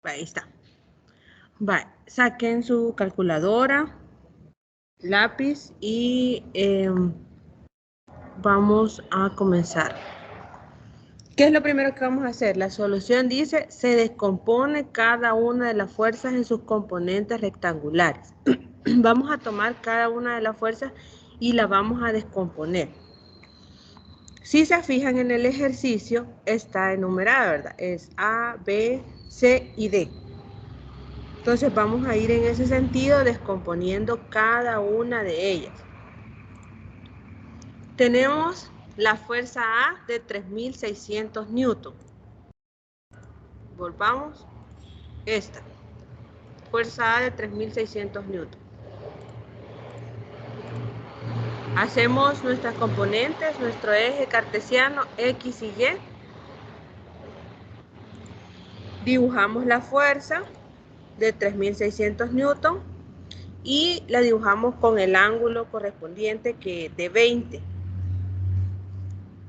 Ahí está. Saquen su calculadora, lápiz y vamos a comenzar. ¿Qué es lo primero que vamos a hacer? La solución dice, se descompone cada una de las fuerzas en sus componentes rectangulares. Vamos a tomar cada una de las fuerzas y la vamos a descomponer. Si se fijan en el ejercicio, está enumerada, ¿verdad? Es A, B, C y D. Entonces vamos a ir en ese sentido descomponiendo cada una de ellas. Tenemos la fuerza A de 3.600 newton. Volvamos. Esta. Fuerza A de 3.600 newton. Hacemos nuestras componentes, nuestro eje cartesiano X y Y. Dibujamos la fuerza de 3.600 newton y la dibujamos con el ángulo correspondiente que es de 20.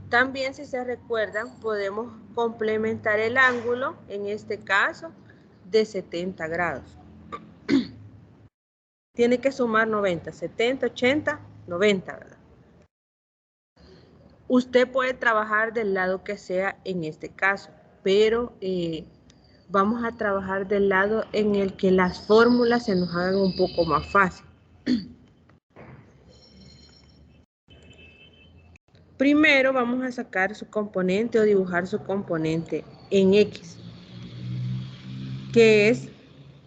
También, si se recuerdan, podemos complementar el ángulo, en este caso, de 70 grados. Tiene que sumar 90, 70, 80, 90, ¿verdad? Usted puede trabajar del lado que sea en este caso, pero vamos a trabajar del lado en el que las fórmulas se nos hagan un poco más fácil. Primero vamos a sacar su componente o dibujar su componente en X, que es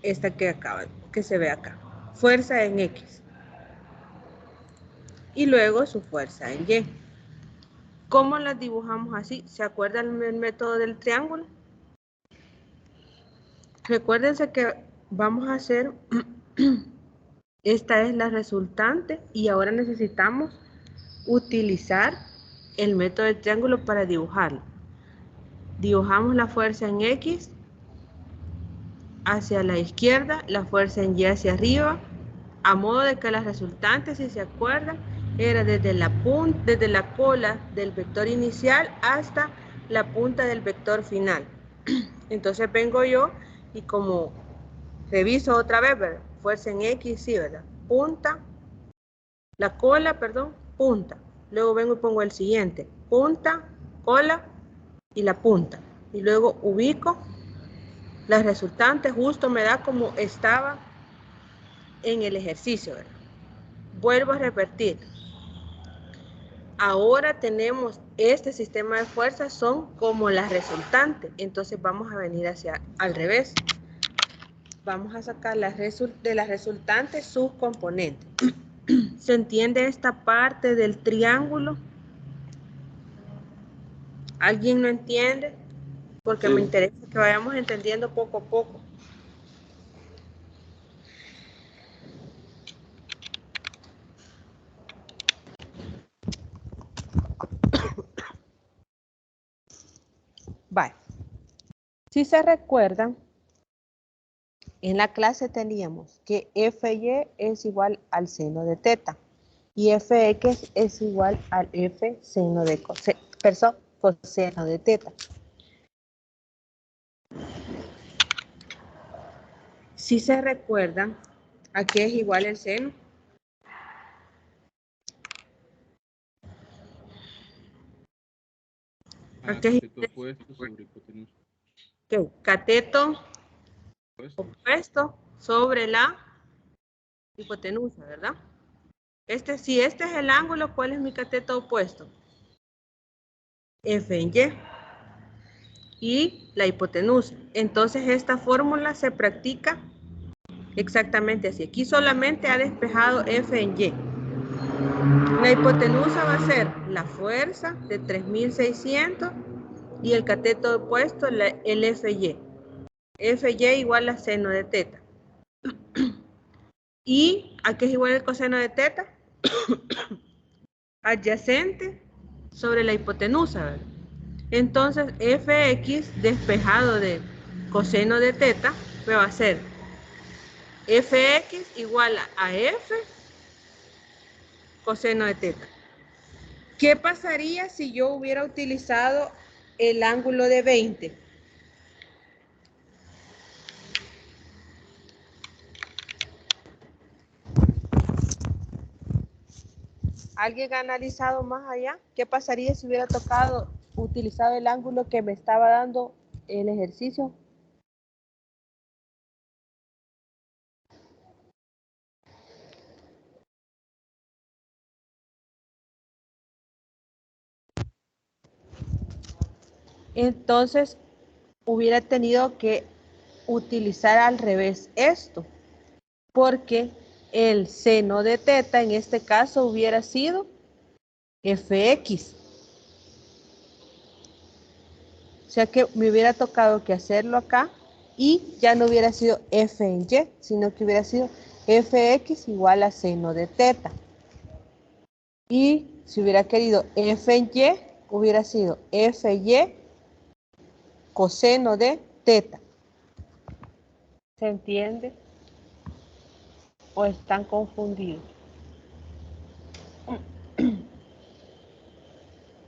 esta que se ve acá. Fuerza en X. Y luego su fuerza en Y. ¿Cómo las dibujamos así? ¿Se acuerdan del método del triángulo? Recuérdense que vamos a hacer, esta es la resultante y ahora necesitamos utilizar el método del triángulo para dibujarlo. Dibujamos la fuerza en X hacia la izquierda, la fuerza en Y hacia arriba, a modo de que las resultantes, si se acuerdan, era desde la cola del vector inicial hasta la punta del vector final. Entonces vengo yo y como reviso otra vez, ¿verdad? Fuerza en X, sí, ¿verdad? Punta, la cola, perdón, punta. Luego vengo y pongo el siguiente, punta, cola y la punta. Y luego ubico las resultantes, justo me da como estaba en el ejercicio, ¿verdad? Vuelvo a repetir. Ahora tenemos este sistema de fuerzas, son como las resultantes. Entonces vamos a venir hacia al revés. Vamos a sacar de las resultantes sus componentes. ¿Se entiende esta parte del triángulo? ¿Alguien no entiende? Porque me interesa que vayamos entendiendo poco a poco. Vale. Si se recuerdan, en la clase teníamos que FY es igual al seno de teta y FX es igual al F seno de coseno de teta. Si se recuerdan, ¿a qué es igual el seno? ¿A qué es cateto opuesto sobre hipotenusa. ¿Qué? Cateto opuesto sobre la hipotenusa, ¿verdad? Si este es el ángulo, ¿cuál es mi cateto opuesto? F en Y. Y la hipotenusa. Entonces esta fórmula se practica exactamente así. Aquí solamente ha despejado F en Y. La hipotenusa va a ser la fuerza de 3.600 y el cateto opuesto el FY. FY igual a seno de teta. ¿Y a qué es igual el coseno de teta? Adyacente sobre la hipotenusa, ¿verdad? Entonces Fx despejado de coseno de teta me va a ser Fx igual a F coseno de teta. ¿Qué pasaría si yo hubiera utilizado el ángulo de 20? ¿Alguien ha analizado más allá? ¿Qué pasaría si hubiera utilizado el ángulo que me estaba dando el ejercicio? Entonces, hubiera tenido que utilizar al revés esto, porque el seno de teta en este caso hubiera sido fx. O sea que me hubiera tocado que hacerlo acá y ya no hubiera sido f en y, sino que hubiera sido fx igual a seno de teta. Y si hubiera querido f en y, hubiera sido fy coseno de teta. ¿Se entiende? ¿O están confundidos?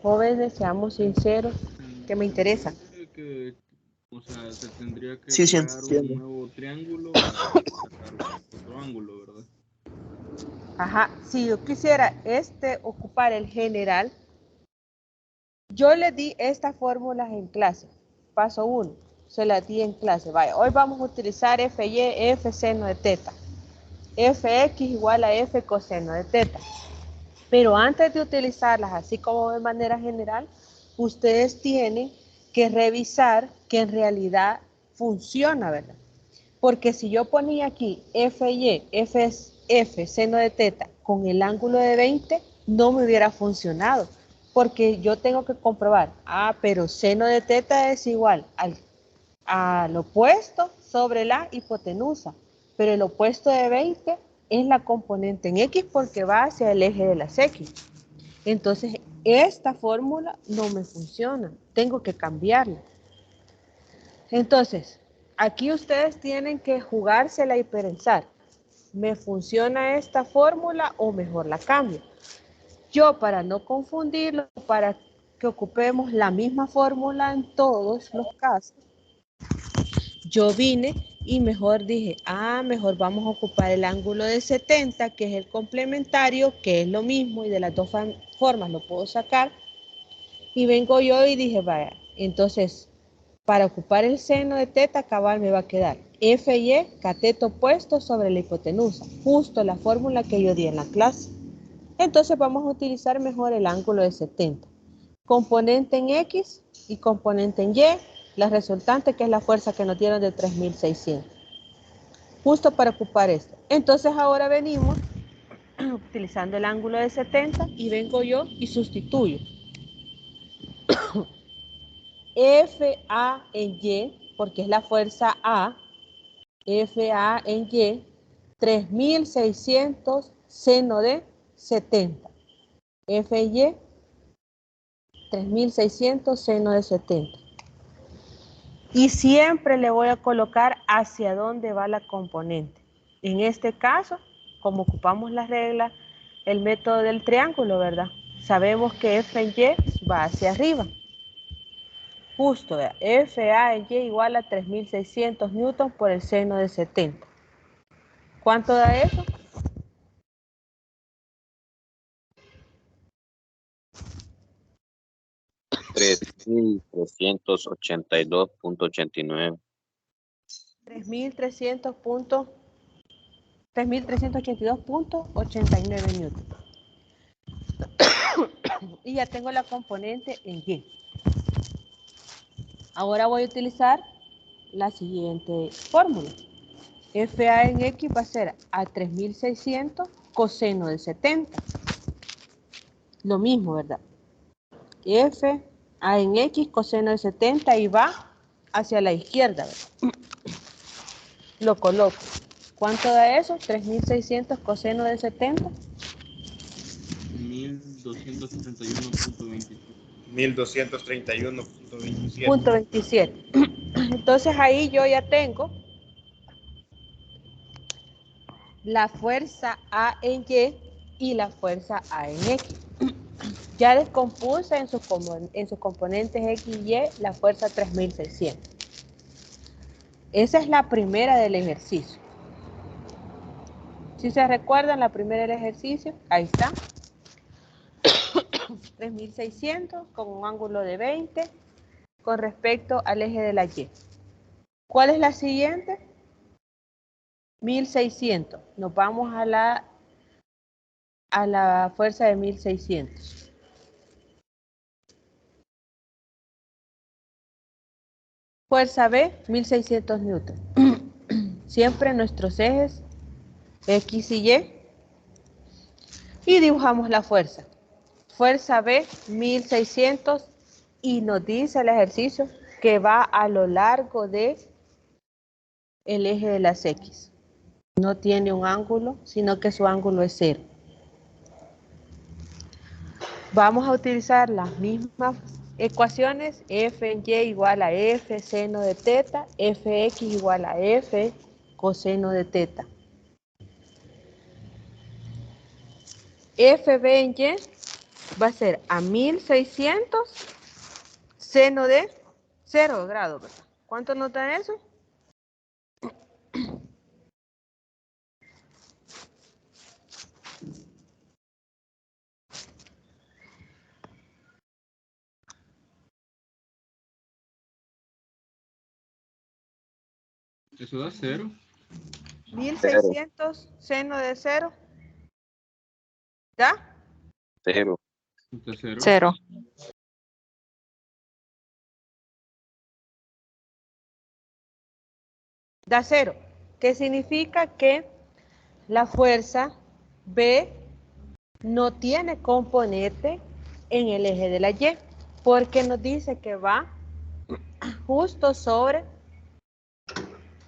Jóvenes, seamos sinceros, que me interesa. Que, o sea, se tendría que Sí, sí crear un entiendo. nuevo triángulo para sacar otro ángulo, ¿verdad? Ajá, si yo quisiera ocupar el general, yo le di estas fórmulas en clase. Paso 1, se las di en clase. Vaya, hoy vamos a utilizar FY, F seno de teta. Fx igual a F coseno de teta. Pero antes de utilizarlas así como de manera general, ustedes tienen que revisar que en realidad funciona, ¿verdad? Porque si yo ponía aquí FY, F seno de teta con el ángulo de 20, no me hubiera funcionado. Porque yo tengo que comprobar, pero seno de teta es igual al opuesto sobre la hipotenusa. Pero el opuesto de 20 es la componente en X porque va hacia el eje de las X. Entonces, esta fórmula no me funciona. Tengo que cambiarla. Entonces, aquí ustedes tienen que jugársela y pensar. ¿Me funciona esta fórmula o mejor la cambio? Yo, para no confundirlo, para que ocupemos la misma fórmula en todos los casos, yo vine y mejor dije, mejor vamos a ocupar el ángulo de 70, que es el complementario, que es lo mismo y de las dos formas lo puedo sacar. Y vengo yo y dije, vaya, entonces, para ocupar el seno de teta cabal me va a quedar FY cateto opuesto sobre la hipotenusa, justo la fórmula que yo di en la clase. Entonces vamos a utilizar mejor el ángulo de 70. Componente en X y componente en Y, la resultante que es la fuerza que nos dieron de 3600. Justo para ocupar esto. Entonces ahora venimos utilizando el ángulo de 70 y vengo yo y sustituyo. FA en Y, porque es la fuerza A, FA en Y, 3600 seno de 70. FY, 3600 seno de 70. Y siempre le voy a colocar hacia dónde va la componente. En este caso, como ocupamos la regla, el método del triángulo, ¿verdad? Sabemos que F en Y va hacia arriba. Justo, FA en Y igual a 3600 newtons por el seno de 70. ¿Cuánto da eso? Tres mil trescientos ochenta y dos punto 89. 3.382.89 newtons. Y ya tengo la componente en Y. Ahora voy a utilizar la siguiente fórmula. FA en X va a ser a 3600 coseno de 70. Lo mismo, ¿verdad? F A en X coseno de 70 y va hacia la izquierda, ¿verdad? Lo coloco. ¿Cuánto da eso? 3600 coseno de 70. 1231.27. 1231.27. Punto 27. Entonces ahí yo ya tengo la fuerza A en Y y la fuerza A en X. Ya descompuse en sus componentes X y Y la fuerza 3600. Esa es la primera del ejercicio. Si se recuerdan, la primera del ejercicio, ahí está. 3.600 con un ángulo de 20 con respecto al eje de la Y. ¿Cuál es la siguiente? 1.600. Nos vamos a la fuerza de 1.600. Fuerza B, 1.600 newton. Siempre nuestros ejes X y Y. Y dibujamos la fuerza. Fuerza B, 1.600. Y nos dice el ejercicio que va a lo largo de el eje de las X. No tiene un ángulo, sino que su ángulo es 0. Vamos a utilizar las mismas ecuaciones. F en Y igual a F seno de teta, Fx igual a F coseno de teta. FB en Y va a ser a 1.600 seno de 0 grados, ¿verdad? ¿Cuánto nos da eso? Eso da 0. 1.600 seno de 0. ¿Da? 0. Da 0. 0. Da 0. ¿Qué significa? Que la fuerza B no tiene componente en el eje de la Y, porque nos dice que va justo sobre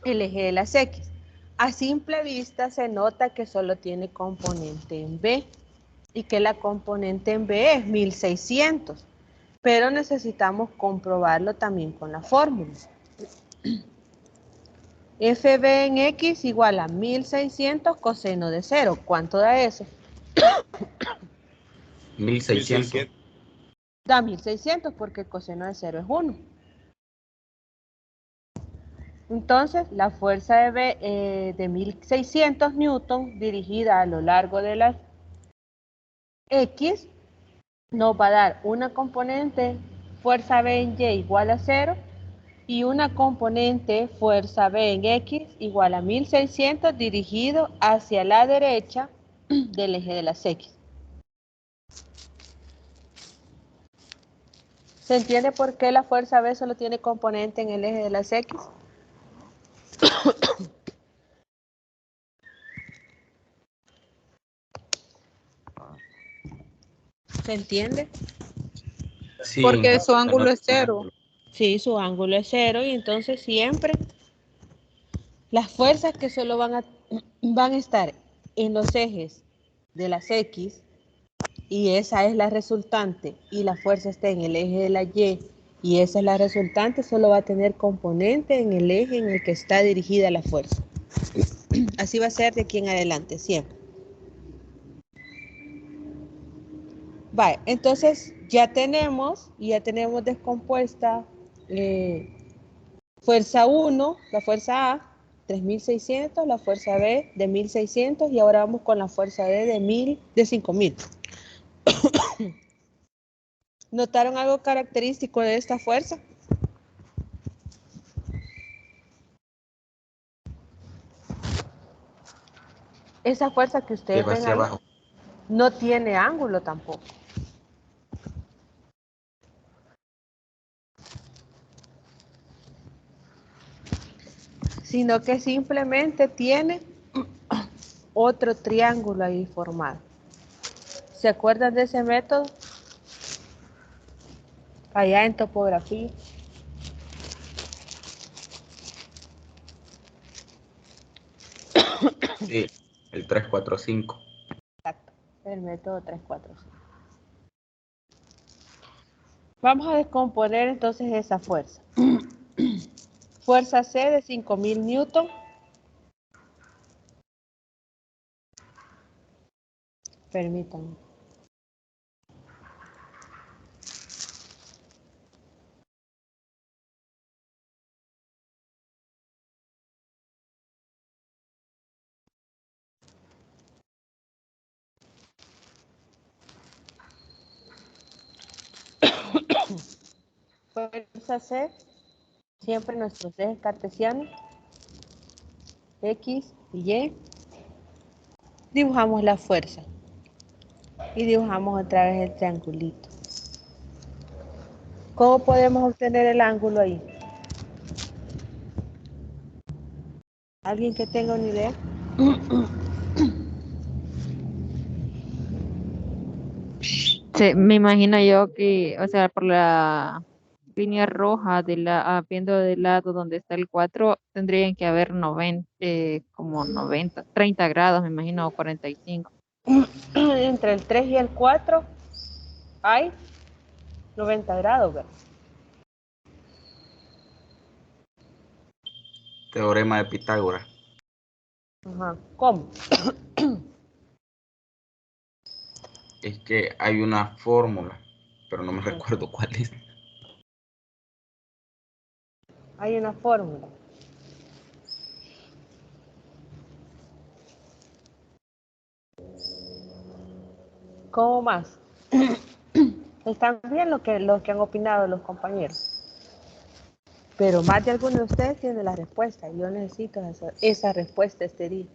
el eje de las X. A simple vista se nota que solo tiene componente en B y que la componente en B es 1.600, pero necesitamos comprobarlo también con la fórmula. FB en X igual a 1.600 coseno de 0. ¿Cuánto da eso? 1.600. Da 1.600 porque el coseno de 0 es 1. Entonces, la fuerza de B de 1.600 newton dirigida a lo largo de las X nos va a dar una componente fuerza B en Y igual a 0 y una componente fuerza B en X igual a 1.600 dirigido hacia la derecha del eje de las X. ¿Se entiende por qué la fuerza B solo tiene componente en el eje de las X? ¿Se entiende? Sí, Porque su porque no ángulo es tiene 0. ángulo. Sí, su ángulo es 0 y entonces siempre las fuerzas que solo van a estar en los ejes de las X, y esa es la resultante, y la fuerza está en el eje de la y esa es la resultante, solo va a tener componente en el eje en el que está dirigida la fuerza. Así va a ser de aquí en adelante, siempre. Vale, entonces ya tenemos descompuesta fuerza 1, la fuerza A, 3.600, la fuerza B de 1.600 y ahora vamos con la fuerza D de 5.000. ¿Notaron algo característico de esta fuerza? Esa fuerza que Que ustedes va ven hacia ahí abajo. no tiene ángulo tampoco. Sino que simplemente tiene otro triángulo ahí formado. ¿Se acuerdan de ese método? Allá en topografía. Sí, el 345. Exacto, el método 345. Vamos a descomponer entonces esa fuerza. Fuerza C de 5.000 newton. Permítanme. fuerza C, siempre nuestros ejes cartesianos, X y Y, dibujamos la fuerza y dibujamos otra vez el triangulito. ¿Cómo podemos obtener el ángulo ahí? ¿Alguien que tenga una idea? Sí, me imagino yo que, o sea, por la línea roja viendo del lado donde está el 4 tendrían que haber 90, como 90, 30 grados, me imagino, o 45. Entre el 3 y el 4 hay 90 grados, ¿verdad? Teorema de Pitágoras. Ajá. ¿Cómo? Es que hay una fórmula, pero no me recuerdo cuál es. Hay una fórmula. ¿Cómo más? Están bien lo que han opinado los compañeros. Pero más de alguno de ustedes tiene la respuesta. Yo necesito esa respuesta este día.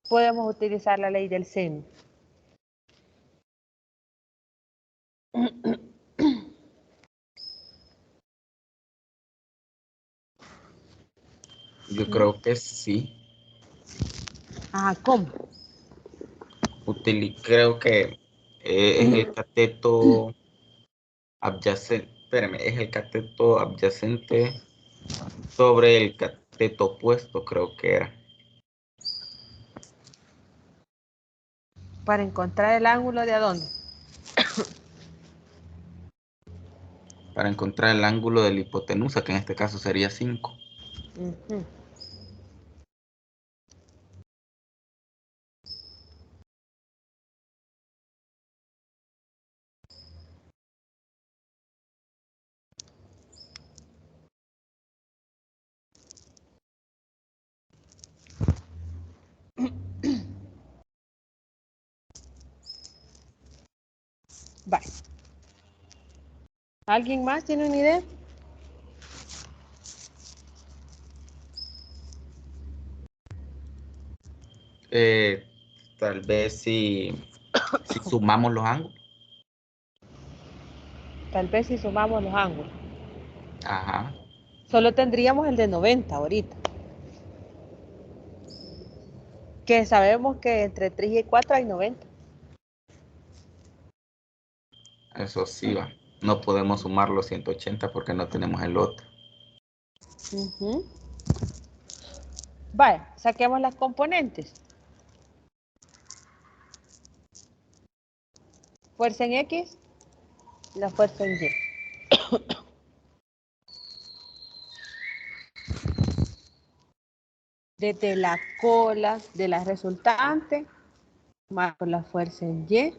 Podemos utilizar la ley del seno. Yo creo que sí. Ah, ¿cómo? Creo que es el cateto adyacente. Espérame, es el cateto adyacente sobre el cateto opuesto, creo que era. Para encontrar el ángulo de a dónde. Para encontrar el ángulo de la hipotenusa, que en este caso sería 5. Ujú. Vale. ¿Alguien más tiene una idea? Tal vez si sumamos los ángulos. Tal vez si sumamos los ángulos. Ajá. Solo tendríamos el de 90 ahorita. Que sabemos que entre 3 y 4 hay 90. Eso sí va. No podemos sumar los 180 porque no tenemos el otro. Ujú. Vaya, saquemos las componentes. Fuerza en X, la fuerza en Y. Desde la cola de la resultante, marco la fuerza en Y.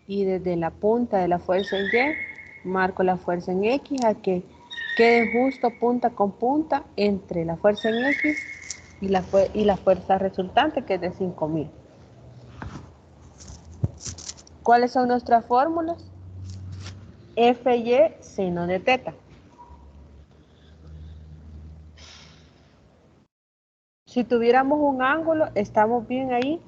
Y desde la punta de la fuerza en Y, marco la fuerza en X a que quede justo punta con punta entre la fuerza en X y la fuerza resultante, que es de 5000. ¿Cuáles son nuestras fórmulas? Fy seno de teta. Si tuviéramos un ángulo, ¿estamos bien ahí?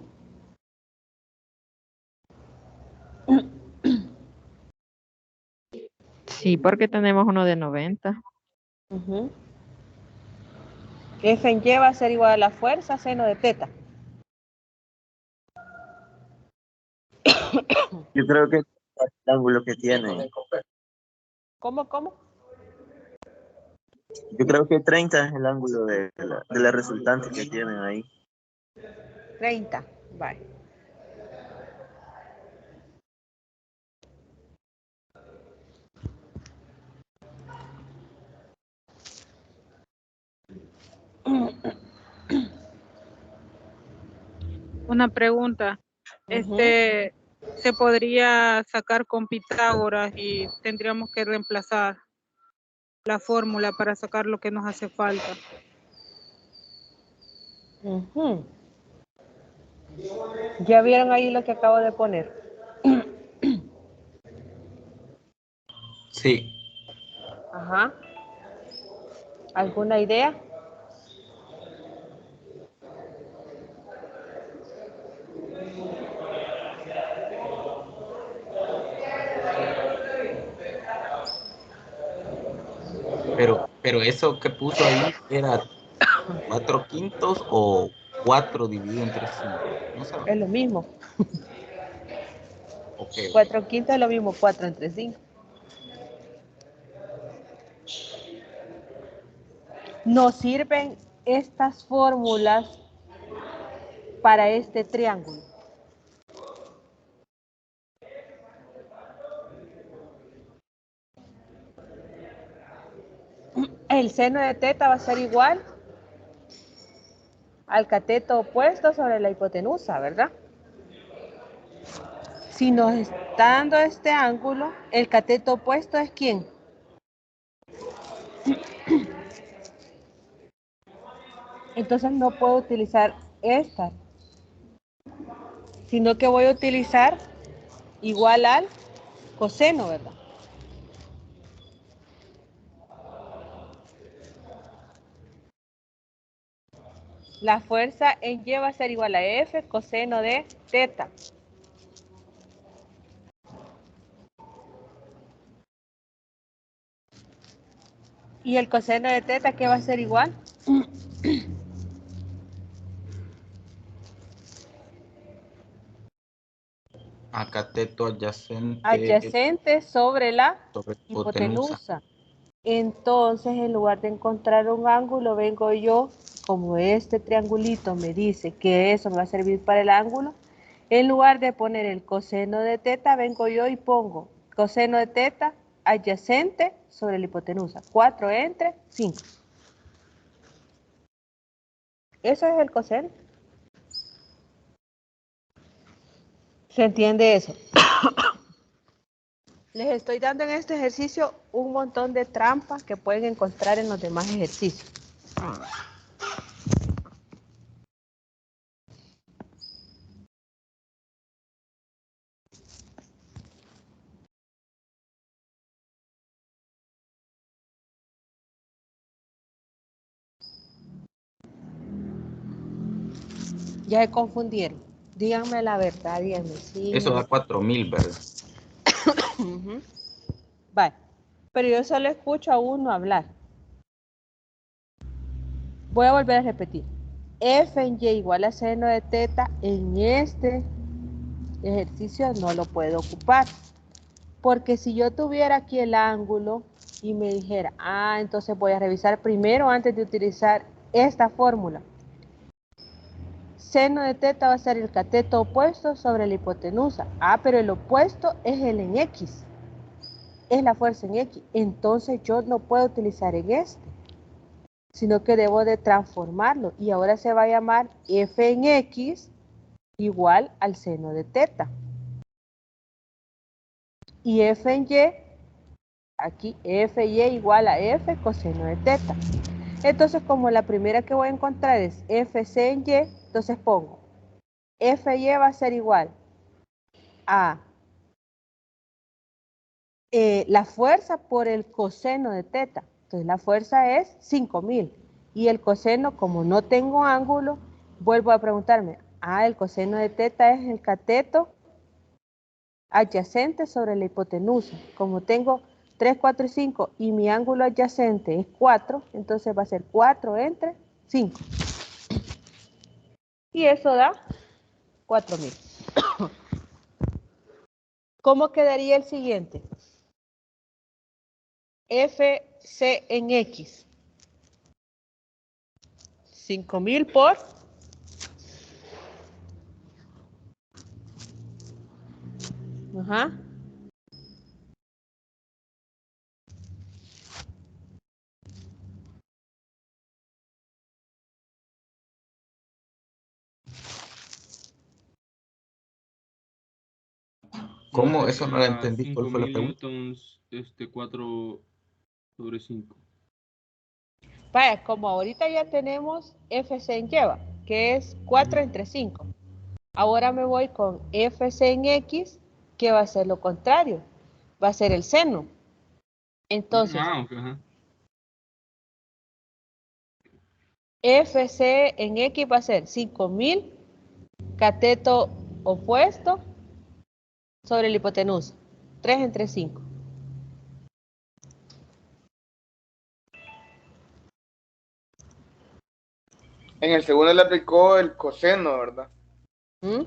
Sí, porque tenemos uno de 90. Uh-huh. F en Y va a ser igual a la fuerza seno de teta. Yo creo que es el ángulo que tiene. ¿Cómo? Yo creo que 30 es el ángulo de la resultante que tienen ahí. 30. Vale. Una pregunta. Se podría sacar con Pitágoras y tendríamos que reemplazar la fórmula para sacar lo que nos hace falta. Ujú. ¿Ya vieron ahí lo que acabo de poner? Sí. Ajá. ¿Alguna idea? Pero eso que puso ahí era 4/5 o 4 dividido entre 5. No sabe. Es lo mismo. Ok. 4/5 es lo mismo, 4 entre 5. Nos sirven estas fórmulas para este triángulo. El seno de teta va a ser igual al cateto opuesto sobre la hipotenusa, ¿verdad? Si nos está dando este ángulo, el cateto opuesto es ¿quién? Entonces no puedo utilizar esta, sino que voy a utilizar igual al coseno, ¿verdad? La fuerza en Y va a ser igual a F coseno de teta. ¿Y el coseno de teta qué va a ser igual? A cateto adyacente Adyacente sobre la sobre hipotenusa. hipotenusa. Entonces, en lugar de encontrar un ángulo, vengo yo, como este triangulito me dice que eso me va a servir para el ángulo, en lugar de poner el coseno de teta, vengo yo y pongo coseno de teta adyacente sobre la hipotenusa. 4 entre 5. Eso es el coseno. ¿Se entiende eso? Les estoy dando en este ejercicio un montón de trampas que pueden encontrar en los demás ejercicios. Ya se confundieron. Díganme la verdad, díganme. Sí, Eso da 4,000, ¿verdad? Vale. Pero yo solo escucho a uno hablar. Voy a volver a repetir. F en Y igual a seno de teta en este ejercicio no lo puedo ocupar. Porque si yo tuviera aquí el ángulo y me dijera, entonces voy a revisar primero antes de utilizar esta fórmula. Seno de teta va a ser el cateto opuesto sobre la hipotenusa. Pero el opuesto es el en X. Es la fuerza en X. Entonces yo no puedo utilizar en este, sino que debo de transformarlo. Y ahora se va a llamar F en X igual al seno de teta. Y F en Y, aquí F y igual a F coseno de teta. Entonces, como la primera que voy a encontrar es FC en Y, entonces pongo FY va a ser igual a la fuerza por el coseno de teta. Entonces, la fuerza es 5,000. Y el coseno, como no tengo ángulo, vuelvo a preguntarme, el coseno de teta es el cateto adyacente sobre la hipotenusa. Como tengo 3, 4 y 5 y mi ángulo adyacente es 4, entonces va a ser 4 entre 5. Y eso da 4,000. ¿Cómo quedaría el siguiente? FC en X. 5,000 por ¿Cómo? Eso no lo sería entendí. ¿Cuál fue la 5000 pregunta? newtons, 4/5. Vaya, como ahorita ya tenemos FC en lleva, que es 4 entre 5. Ahora me voy con FC en X, que va a ser lo contrario. Va a ser el seno. Entonces, Ok, ajá. FC en X va a ser 5000 cateto opuesto sobre la hipotenusa. 3 entre 5. En el segundo le aplicó el coseno, ¿verdad? ¿Mm?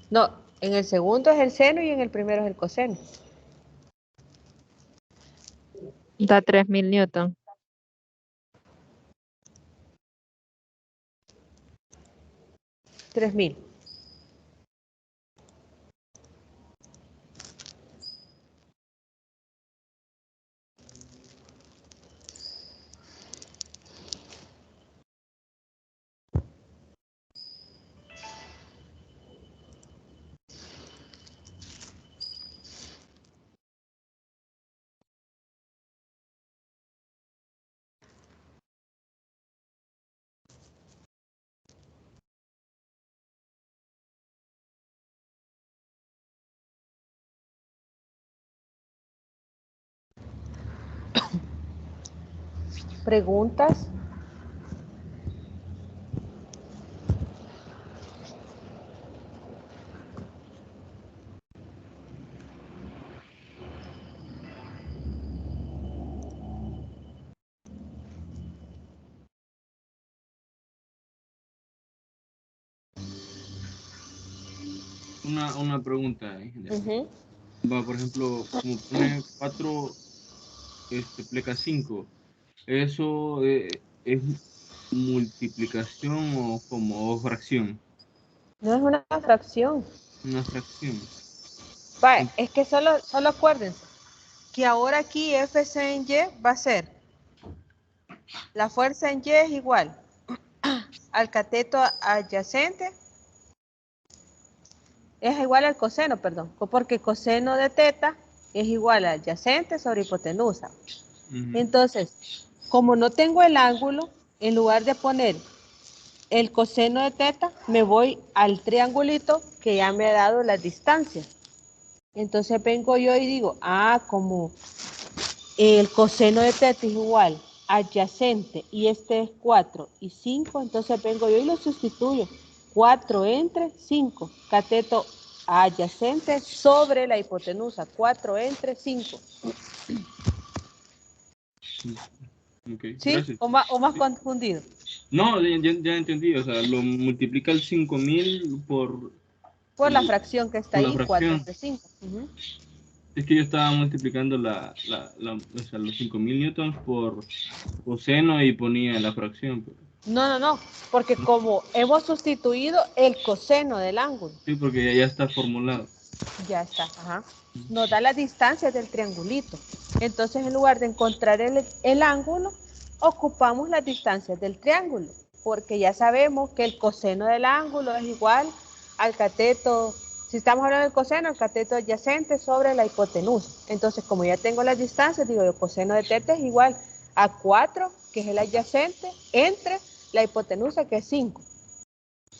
No, en el segundo es el seno y en el primero es el coseno. Da 3000 newton. 3000. ¿Preguntas? Una pregunta, ingeniero. Ujú. Va, por ejemplo, como pone 4 pleca 5, ¿eso es multiplicación o como fracción? No es una fracción. Una fracción. Vale, es que solo acuérdense que ahora aquí FC en Y va a ser la fuerza en Y es igual al cateto adyacente, es igual al coseno, perdón, porque coseno de teta es igual al adyacente sobre hipotenusa. Entonces, como no tengo el ángulo, en lugar de poner el coseno de teta, me voy al triangulito que ya me ha dado las distancias. Entonces vengo yo y digo, como el coseno de teta es igual adyacente y este es 4 y 5, entonces vengo yo y lo sustituyo. 4 entre 5, cateto adyacente sobre la hipotenusa, 4 entre 5. Okay, ¿Sí? gracias. ¿O más confundido? No, ya entendí, o sea, lo multiplica el 5000 por Por la fracción que está la ahí, 4 fracción. entre 5. Es que yo estaba multiplicando o sea, los 5000 newtons por coseno y ponía la fracción. No, porque como hemos sustituido el coseno del ángulo. Sí, porque ya está formulado. Ya está, ajá. Nos da la distancia del triangulito. Entonces, en lugar de encontrar el ángulo, ocupamos las distancias del triángulo, porque ya sabemos que el coseno del ángulo es igual al cateto, si estamos hablando del coseno, el cateto adyacente sobre la hipotenusa. Entonces, como ya tengo las distancias, digo, el coseno de teta es igual a 4, que es el adyacente, entre la hipotenusa, que es 5.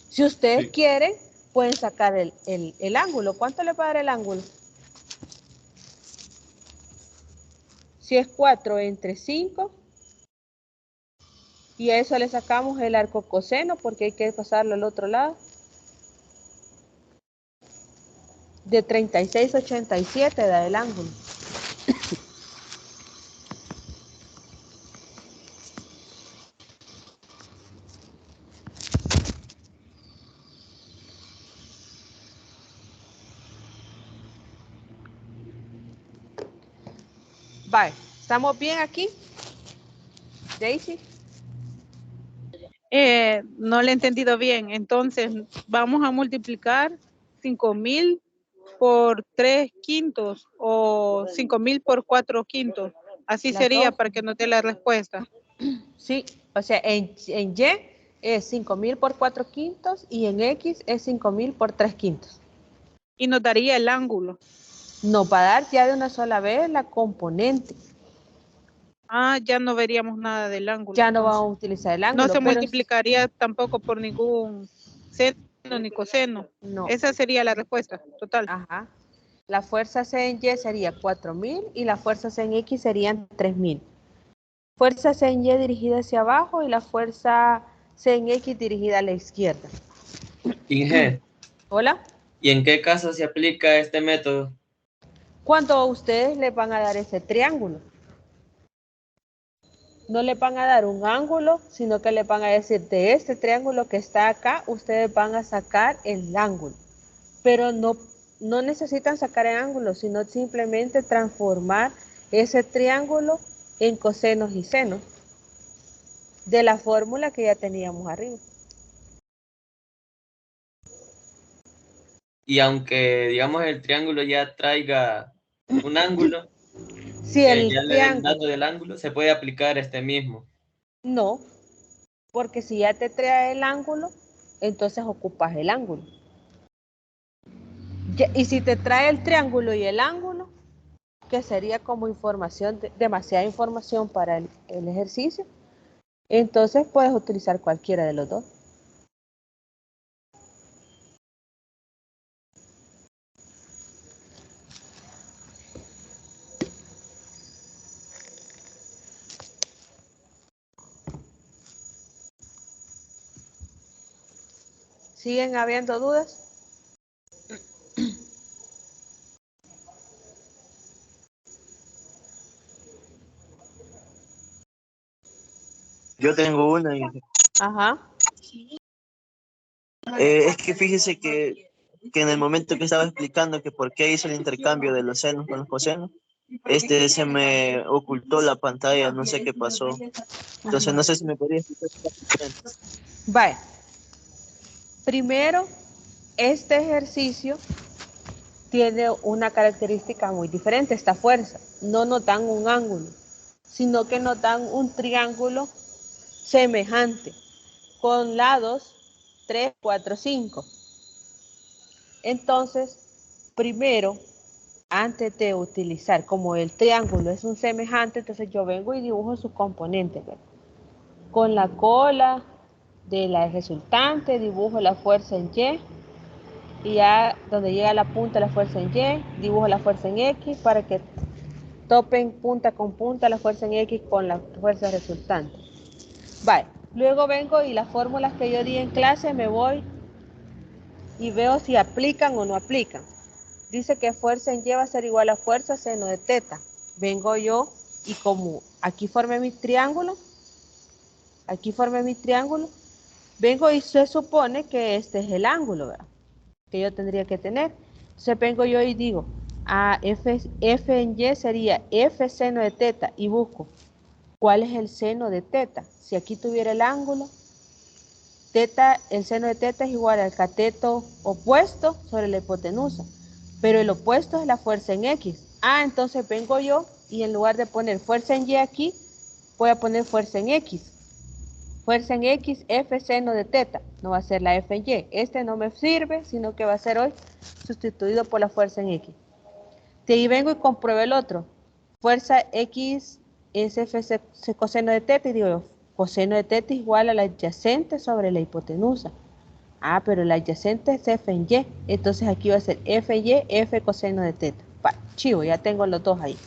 Si ustedes quieren, pueden sacar el ángulo. ¿Cuánto le va a dar el ángulo? Si es 4 entre 5, y a eso le sacamos el arco coseno, porque hay que pasarlo al otro lado. De 36,87 da el ángulo. Vale, ¿estamos bien aquí? Daisy. No le he entendido bien. Entonces, vamos a multiplicar 5000 por 3/5 o 5000 por 4/5. Así Las sería dos. para que nos dé la respuesta. Sí, o sea, en Y es 5000 por 4/5 y en X es 5000 por 3/5. Y nos daría el ángulo. Nos va a dar ya de una sola vez la componente. Ah, ya no veríamos nada del ángulo. Ya no entonces. vamos a utilizar el ángulo. No se pero multiplicaría tampoco por ningún seno ni coseno. no. Esa sería la respuesta total. Ajá. La fuerza C en Y sería 4000 y la fuerza C en X serían 3000. Fuerza C en Y dirigida hacia abajo y la fuerza C en X dirigida a la izquierda. Inge, ¿Hola? ¿y en qué caso se aplica este método? Cuando ustedes les van a dar ese triángulo. No le van a dar un ángulo, sino que le van a decir de este triángulo que está acá, ustedes van a sacar el ángulo. Pero no necesitan sacar el ángulo, sino simplemente transformar ese triángulo en cosenos y senos de la fórmula que ya teníamos arriba. Y aunque, digamos, el triángulo ya traiga un ángulo, Si que el ya le dé el dato del ángulo, se puede aplicar este mismo. No, porque si ya te trae el ángulo, entonces ocupas el ángulo. Y si te trae el triángulo y el ángulo, que sería como información, demasiada información para el ejercicio, entonces puedes utilizar cualquiera de los dos. ¿Siguen habiendo dudas? Yo tengo una. Ajá. Es que fíjese que en el momento que estaba explicando que por qué hizo el intercambio de los senos con los cosenos, se me ocultó la pantalla, no sé qué pasó. Entonces no sé si me podría explicar. Vaya. Primero, este ejercicio tiene una característica muy diferente, esta fuerza. No nos dan un ángulo, sino que nos dan un triángulo semejante, con lados 3, 4, 5. Entonces, primero, antes de utilizar, como el triángulo es un semejante, entonces yo vengo y dibujo sus componentes, ¿verdad? Con la cola de la resultante dibujo la fuerza en Y, y ya donde llega la punta la fuerza en Y, dibujo la fuerza en X para que topen punta con punta la fuerza en X con la fuerza resultante. Vale, luego vengo y las fórmulas que yo di en clase me voy y veo si aplican o no aplican. Dice que fuerza en Y va a ser igual a fuerza seno de teta. Vengo yo y como aquí formé mi triángulo, vengo y se supone que este es el ángulo, ¿verdad? Que yo tendría que tener. Entonces vengo yo y digo, F en Y sería F seno de teta y busco cuál es el seno de teta. Si aquí tuviera el ángulo, teta, el seno de teta es igual al cateto opuesto sobre la hipotenusa, pero el opuesto es la fuerza en X. Entonces vengo yo y en lugar de poner fuerza en Y aquí, voy a poner fuerza en X. Fuerza en X, F seno de teta. No va a ser la F en Y. Este no me sirve, sino que va a ser hoy sustituido por la fuerza en X. De ahí vengo y compruebo el otro. Fuerza X es F coseno de teta y digo, coseno de teta es igual a la adyacente sobre la hipotenusa. Pero la adyacente es F en Y. Entonces aquí va a ser F en Y, F coseno de teta. Chivo, ya tengo los dos ahí.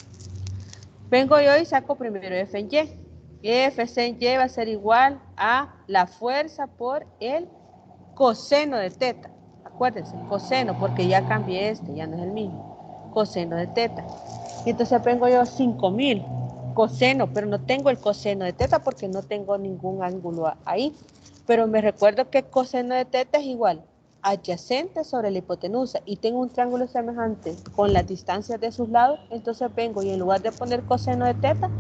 Vengo yo y saco primero F en Y. F en Y va a ser igual a la fuerza por el coseno de teta. Acuérdense, coseno, porque ya cambié ya no es el mismo. Coseno de teta. Y entonces vengo yo 5000 coseno, pero no tengo el coseno de teta porque no tengo ningún ángulo ahí. Pero me recuerdo que coseno de teta es igual adyacente sobre la hipotenusa y tengo un triángulo semejante con las distancias de sus lados, entonces vengo y en lugar de poner coseno de teta,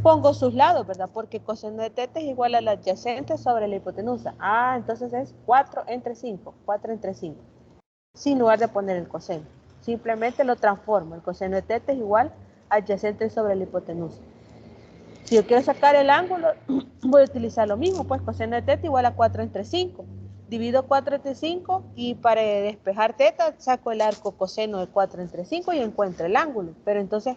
pongo sus lados, ¿verdad? Porque coseno de teta es igual a la adyacente sobre la hipotenusa. Entonces es 4 entre 5, sin lugar de poner el coseno. Simplemente lo transformo, el coseno de teta es igual a adyacente sobre la hipotenusa. Si yo quiero sacar el ángulo, voy a utilizar lo mismo, pues coseno de teta igual a 4 entre 5. divido 4 entre 5 y para despejar teta saco el arco coseno de 4 entre 5 y encuentro el ángulo. Pero entonces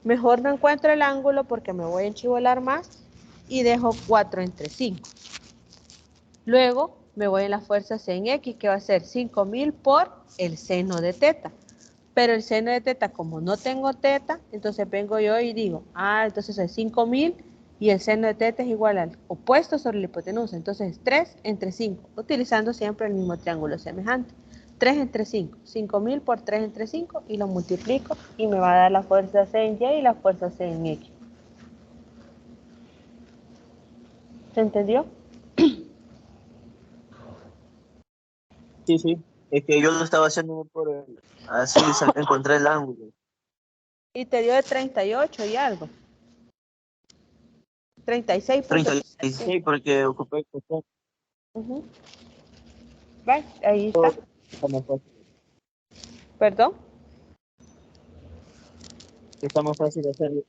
mejor no encuentro el ángulo porque me voy a enchivolar más y dejo 4 entre 5. Luego me voy en la fuerza C en X, que va a ser 5000 por el seno de teta. Pero el seno de teta, como no tengo teta, entonces vengo yo y digo, entonces es 5000 y el seno de teta es igual al opuesto sobre la hipotenusa. Entonces es 3 entre 5, utilizando siempre el mismo triángulo semejante. 3 entre 5, 5000 por 3 entre 5 y lo multiplico y me va a dar la fuerza C en Y y la fuerza C en X. ¿Se entendió? Sí, sí. Es que yo lo estaba haciendo así encontré el ángulo. Y te dio de 38 y algo. 36. 36 porque ocupé el coseno. ¿Ves? Ahí está. Está más fácil. ¿Perdón? Está más fácil hacerlo.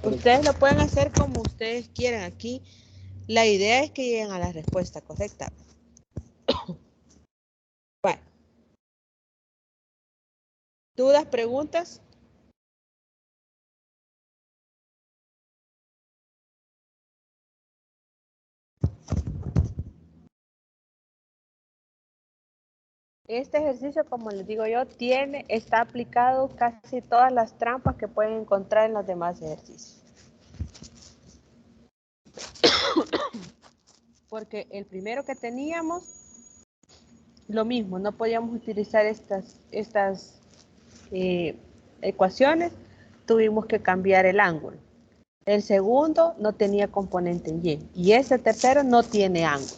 Ustedes lo pueden hacer como ustedes quieran. Aquí la idea es que lleguen a la respuesta correcta. Bueno. ¿Dudas, preguntas? Este ejercicio, como les digo yo, está aplicado casi todas las trampas que pueden encontrar en los demás ejercicios. Porque el primero que teníamos, lo mismo, no podíamos utilizar estas ecuaciones, tuvimos que cambiar el ángulo. El segundo no tenía componente en Y. Y este tercero no tiene ángulo.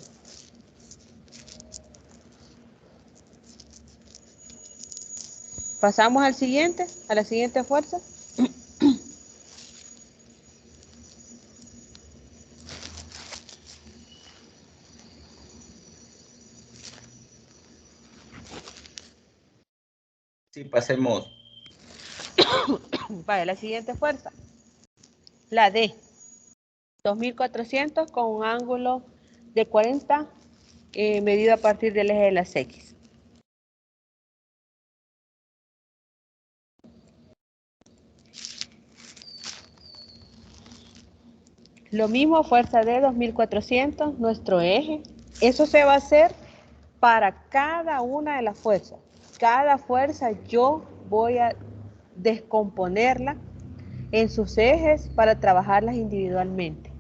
Pasamos al siguiente, a la siguiente fuerza. Sí, pasemos. Vaya, la siguiente fuerza. La D. 2400 con un ángulo de 40 medido a partir del eje de las X. Lo mismo, fuerza D 2400, nuestro eje. Eso se va a hacer para cada una de las fuerzas. Cada fuerza yo voy a descomponerla en sus ejes para trabajarlas individualmente.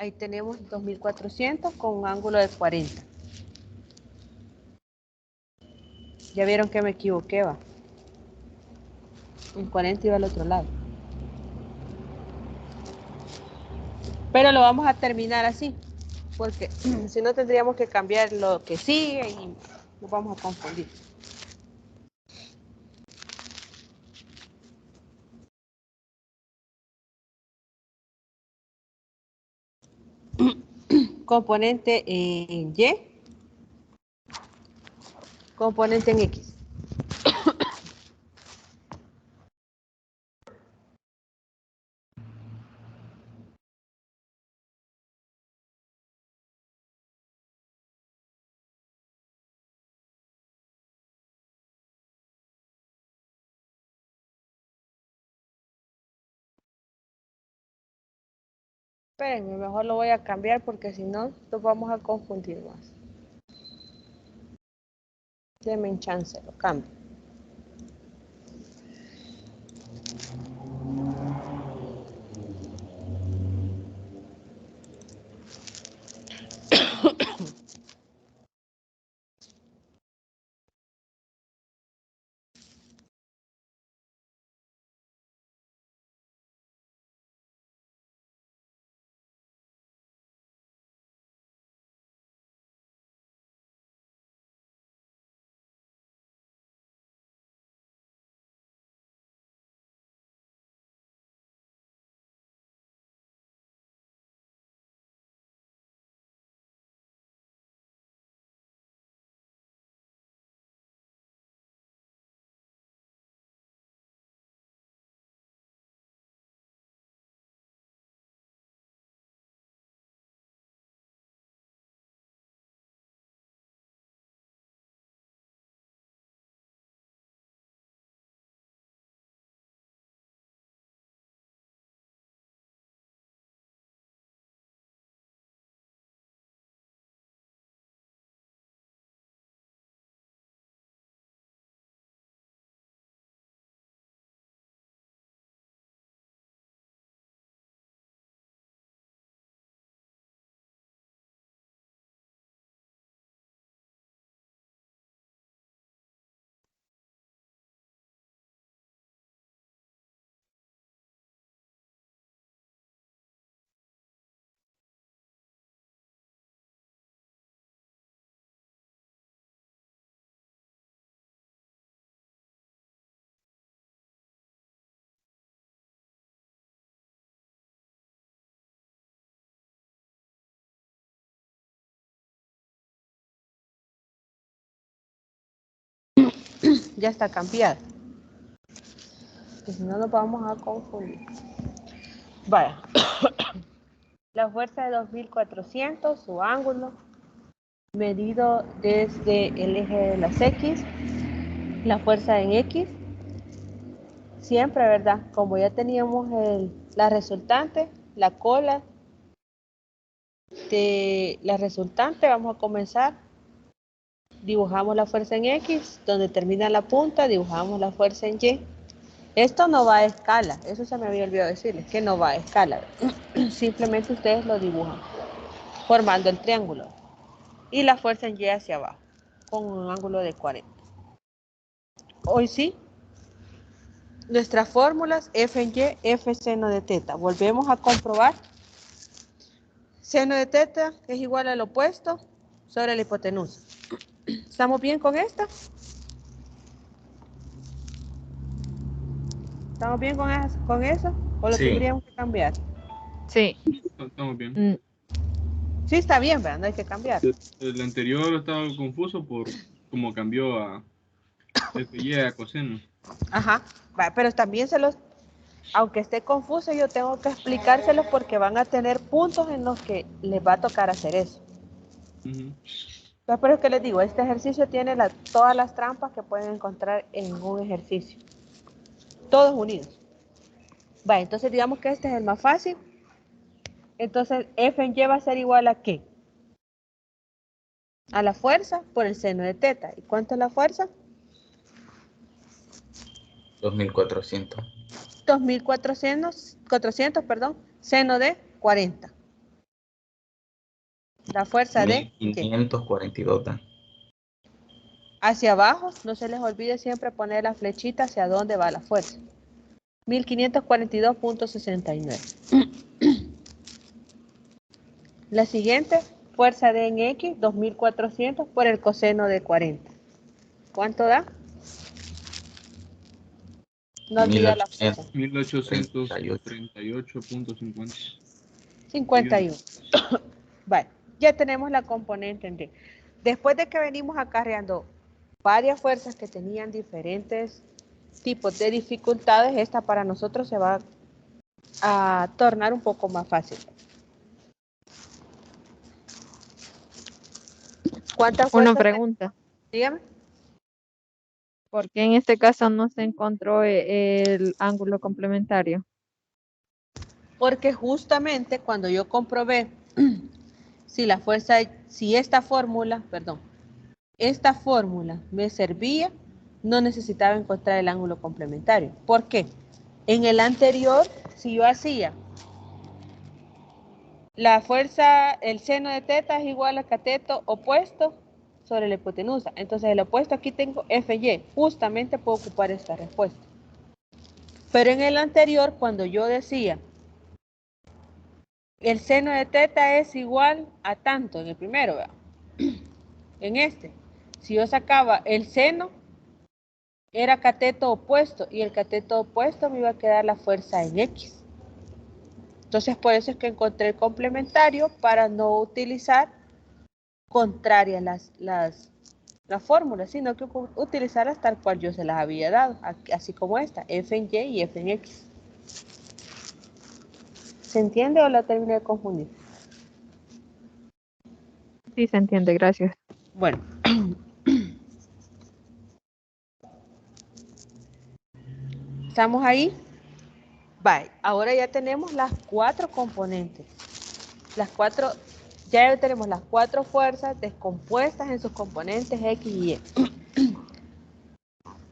Ahí tenemos 2400 con un ángulo de 40. Ya vieron que me equivoqué, va. El 40 iba al otro lado. Pero lo vamos a terminar así, porque si no tendríamos que cambiar lo que sigue y nos vamos a confundir. Componente en Y, componente en X. Espérenme, mejor lo voy a cambiar porque si no, nos vamos a confundir más. Denme un chance, lo cambio. ya está cambiada. Que si no nos vamos a confundir. Vaya. La fuerza de 2400, su ángulo, medido desde el eje de las X, la fuerza en X, siempre, ¿verdad? Como ya teníamos la resultante, la cola de la resultante, vamos a comenzar. Dibujamos la fuerza en X, donde termina la punta, dibujamos la fuerza en Y. Esto no va a escala, eso se me había olvidado decirles, que no va a escala. Simplemente ustedes lo dibujan, formando el triángulo. Y la fuerza en Y hacia abajo, con un ángulo de 40. Hoy sí, nuestras fórmulas F en Y, F seno de teta. Volvemos a comprobar. Seno de teta es igual al opuesto sobre la hipotenusa. ¿Estamos bien con esta? ¿Estamos bien con eso? ¿O lo Sí. tendríamos que cambiar? Sí. Estamos bien. Sí, está bien, ¿verdad? No hay que cambiar. El anterior estaba confuso por cómo cambió a FY a coseno. Ajá, pero también aunque esté confuso, yo tengo que explicárselos porque van a tener puntos en los que les va a tocar hacer eso. Por eso que les digo, este ejercicio tiene todas las trampas que pueden encontrar en un ejercicio. Todos unidos. Entonces digamos que este es el más fácil. Entonces F en Y va a ser igual a ¿qué? A la fuerza por el seno de teta. ¿Y cuánto es la fuerza? 2400. 2400, seno de 40. La fuerza de 1542. hacia abajo, no se les olvide siempre poner la flechita hacia dónde va la fuerza. 1542.69. La siguiente, fuerza de en X, 2400 por el coseno de 40. ¿Cuánto da? No olvida la fuerza. 1838.50. 51. Vale, ya tenemos la componente en D. Después de que venimos acarreando varias fuerzas que tenían diferentes tipos de dificultades, esta para nosotros se va a tornar un poco más fácil. ¿Cuántas fuerzas? Una pregunta. Dígame. ¿Por qué en este caso no se encontró el ángulo complementario? Porque justamente cuando yo comprobé si esta fórmula me servía, no necesitaba encontrar el ángulo complementario. ¿Por qué? En el anterior, si yo hacía la fuerza, el seno de teta es igual al cateto opuesto sobre la hipotenusa. Entonces el opuesto aquí tengo FY. Justamente puedo ocupar esta respuesta. Pero en el anterior, cuando yo decía el seno de teta es igual a tanto, en el primero, ¿verdad? En este, si yo sacaba el seno, era cateto opuesto y el cateto opuesto me iba a quedar la fuerza en X. Entonces por eso es que encontré el complementario para no utilizar contrarias las fórmulas, sino que utilizarlas tal cual yo se las había dado, así como esta, F en Y y F en X. ¿Se entiende o la terminé de confundir? Sí, se entiende, gracias. Bueno. ¿Estamos ahí? Bye. Ahora ya tenemos las 4 componentes. Ya tenemos las 4 fuerzas descompuestas en sus componentes X y Y.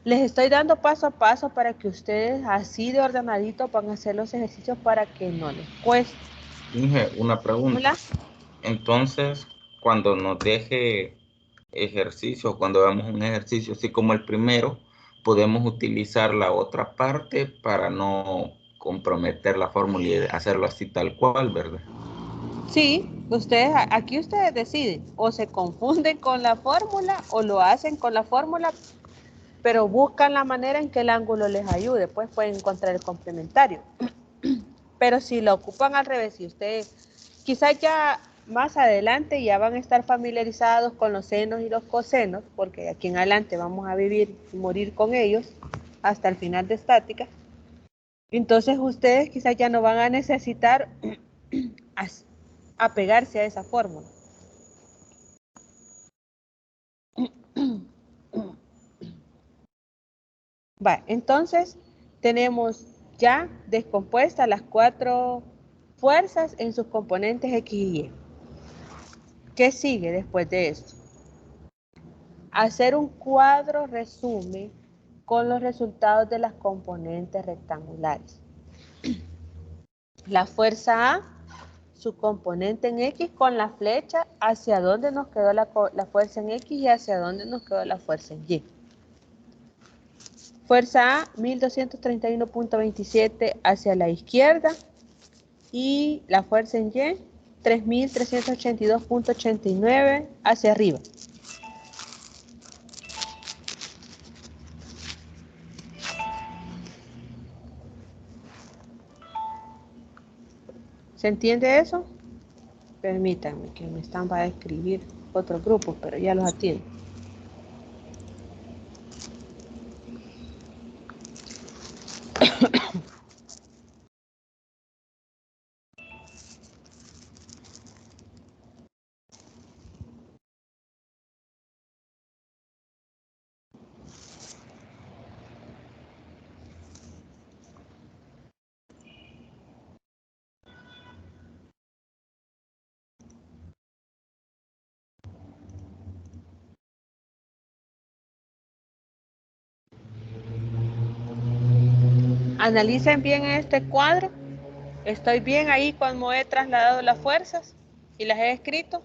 Les estoy dando paso a paso para que ustedes así de ordenadito van a hacer los ejercicios para que no les cueste. Inge, una pregunta. Hola. Entonces, cuando nos deje ejercicio, cuando hagamos un ejercicio así como el primero, podemos utilizar la otra parte para no comprometer la fórmula y hacerlo así tal cual, ¿verdad? Sí, aquí ustedes deciden, o se confunden con la fórmula o lo hacen con la fórmula, pero buscan la manera en que el ángulo les ayude, pues pueden encontrar el complementario. Pero si lo ocupan al revés, si ustedes quizás ya más adelante ya van a estar familiarizados con los senos y los cosenos, porque de aquí en adelante vamos a vivir y morir con ellos hasta el final de estática. Entonces ustedes quizás ya no van a necesitar apegarse a esa fórmula. Va, entonces tenemos ya descompuestas las 4 fuerzas en sus componentes X y Y. ¿Qué sigue después de esto? Hacer un cuadro resumen con los resultados de las componentes rectangulares. La fuerza A, su componente en X con la flecha hacia dónde nos quedó la fuerza en X y hacia dónde nos quedó la fuerza en Y. Fuerza A, 1231.27 hacia la izquierda y la fuerza en Y, 3382.89 hacia arriba. ¿Se entiende eso? Permítanme que me están para escribir otros grupos, pero ya los atiendo. Analicen bien este cuadro. ¿Estoy bien ahí cuando he trasladado las fuerzas y las he escrito?